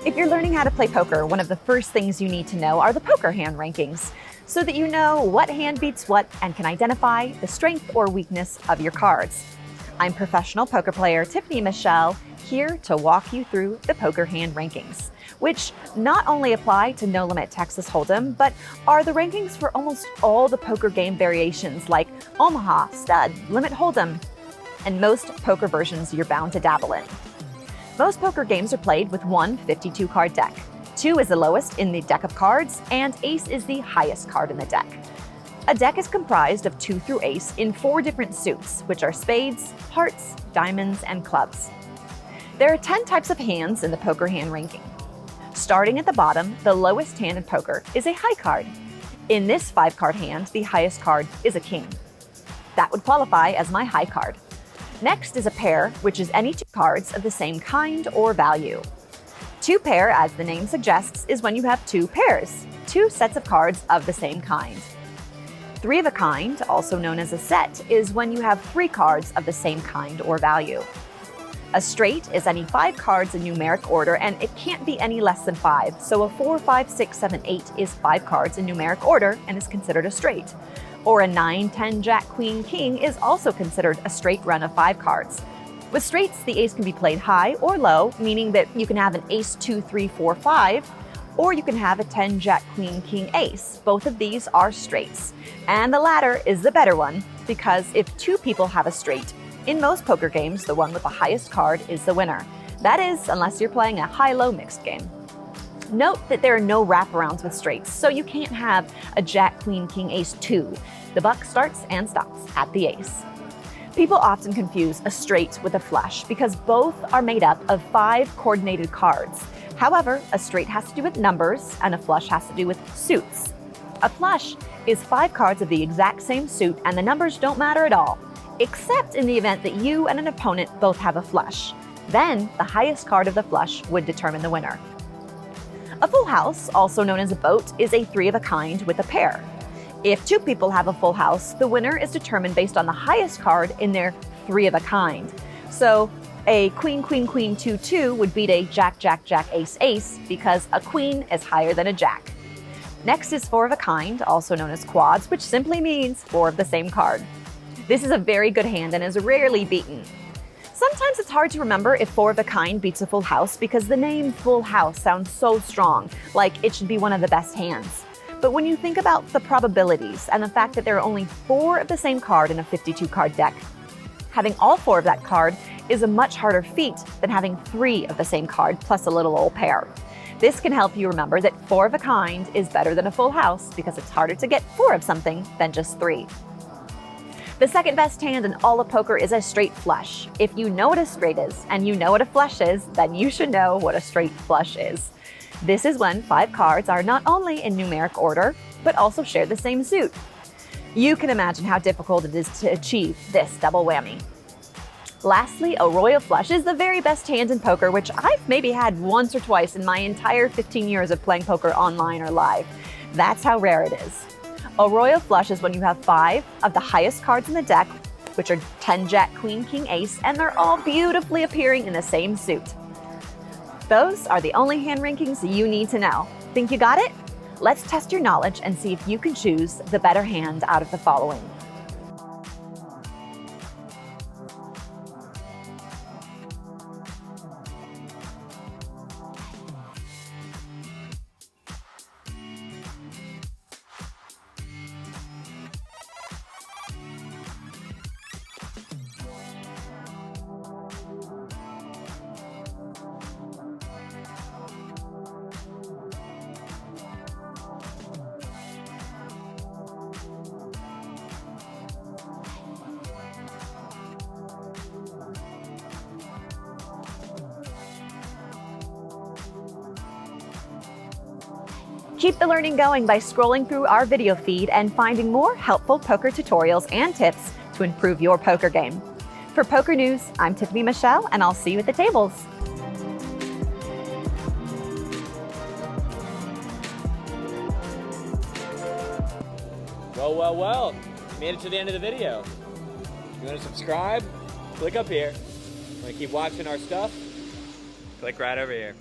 If you're learning how to play poker, one of the first things you need to know are the poker hand rankings, so that you know what hand beats what and can identify the strength or weakness of your cards. I'm professional poker player Tiffany Michelle, here to walk you through the poker hand rankings, which not only apply to No Limit Texas Hold'em, but are the rankings for almost all the poker game variations like Omaha, Stud, Limit Hold'em, and most poker versions you're bound to dabble in. Most poker games are played with one 52-card deck. 2 is the lowest in the deck of cards, and ace is the highest card in the deck. A deck is comprised of 2 through ace in 4 different suits, which are spades, hearts, diamonds, and clubs. There are 10 types of hands in the poker hand ranking. Starting at the bottom, the lowest hand in poker is a high card. In this 5-card hand, the highest card is a king. That would qualify as my high card. Next is a pair, which is any 2 cards of the same kind or value. 2 pair, as the name suggests, is when you have 2 pairs, 2 sets of cards of the same kind. 3 of a kind, also known as a set, is when you have 3 cards of the same kind or value. A straight is any 5 cards in numeric order, and it can't be any less than 5, so a 4, 5, 6, 7, 8 is 5 cards in numeric order and is considered a straight. Or a 9, 10, Jack, Queen, King is also considered a straight run of 5 cards. With straights, the ace can be played high or low, meaning that you can have an ace 2, 3, 4, 5, or you can have a 10, Jack, Queen, King, ace. Both of these are straights. And the latter is the better one, because if 2 people have a straight, in most poker games, the one with the highest card is the winner. That is, unless you're playing a high-low mixed game. Note that there are no wraparounds with straights, so you can't have a Jack, Queen, King, Ace 2. The buck starts and stops at the ace. People often confuse a straight with a flush because both are made up of 5 coordinated cards. However, a straight has to do with numbers and a flush has to do with suits. A flush is 5 cards of the exact same suit and the numbers don't matter at all, except in the event that you and an opponent both have a flush. Then, the highest card of the flush would determine the winner. A full house, also known as a boat, is a 3 of a kind with a pair. If 2 people have a full house, the winner is determined based on the highest card in their 3 of a kind. So a queen, queen, queen, 2, 2 would beat a jack, jack, jack, ace, ace, because a queen is higher than a jack. Next is 4 of a kind, also known as quads, which simply means 4 of the same card. This is a very good hand and is rarely beaten. Sometimes it's hard to remember if 4 of a kind beats a full house because the name full house sounds so strong, like it should be one of the best hands. But when you think about the probabilities and the fact that there are only 4 of the same card in a 52-card deck, having all 4 of that card is a much harder feat than having 3 of the same card plus a little old pair. This can help you remember that 4 of a kind is better than a full house because it's harder to get 4 of something than just 3. The second best hand in all of poker is a straight flush. If you know what a straight is and you know what a flush is, then you should know what a straight flush is. This is when 5 cards are not only in numeric order, but also share the same suit. You can imagine how difficult it is to achieve this double whammy. Lastly, a royal flush is the very best hand in poker, which I've maybe had once or twice in my entire 15 years of playing poker online or live. That's how rare it is. A royal flush is when you have 5 of the highest cards in the deck, which are 10, Jack, Queen, King, Ace, and they're all beautifully appearing in the same suit. Those are the only hand rankings you need to know. Think you got it? Let's test your knowledge and see if you can choose the better hand out of the following. Keep the learning going by scrolling through our video feed and finding more helpful poker tutorials and tips to improve your poker game. For Poker News, I'm Tiffany Michelle, and I'll see you at the tables. Well, you made it to the end of the video. If you want to subscribe, click up here. If you want to keep watching our stuff, click right over here.